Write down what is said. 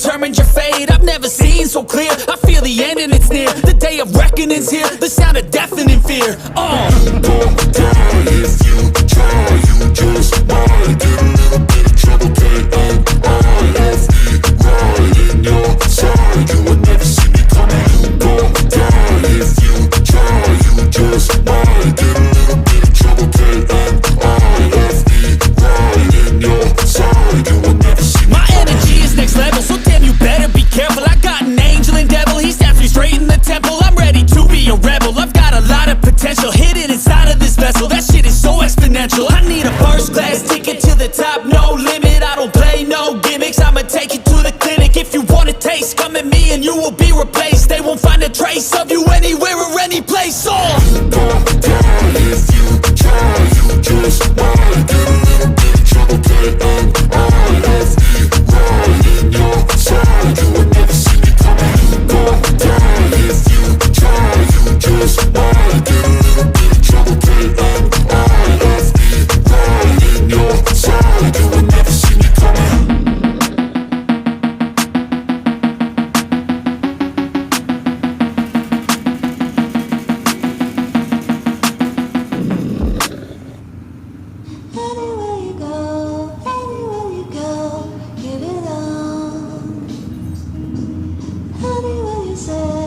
determined your fate. I've never seen so clear. I feel the end and it's near. The day of reckoning's here. The sound of deafening fear. Don't die if you try. You just might get a little bit of trouble. K-N-I-F-E, right in your side. You will never see me coming. Don't die if you try. You just might get a little bit of trouble. K-N-I-F-E, right in your side. You will never see me. My energy is next level, so damn you better be careful. I got an angel and devil, he snaps me straight in the temple. I'm ready to be a rebel, I've got a lot of potential hidden inside of this vessel. That shit is so exponential. I need a first class ticket to the top, no limit. I don't play no gimmicks, I'ma take you to the clinic. If you want a taste, come at me and you will be replaced. They won't find a trace of you anywhere or any place. Don't die if you try. You just might get a little bit of trouble. K-N-I-F-E, right in your side. You will never see me coming. Don't die if you try. You just might get a little bit of trouble. K-N-I-F-E, right in your side. You will never see me coming. Anywhere you go, give it on. Anywhere you say.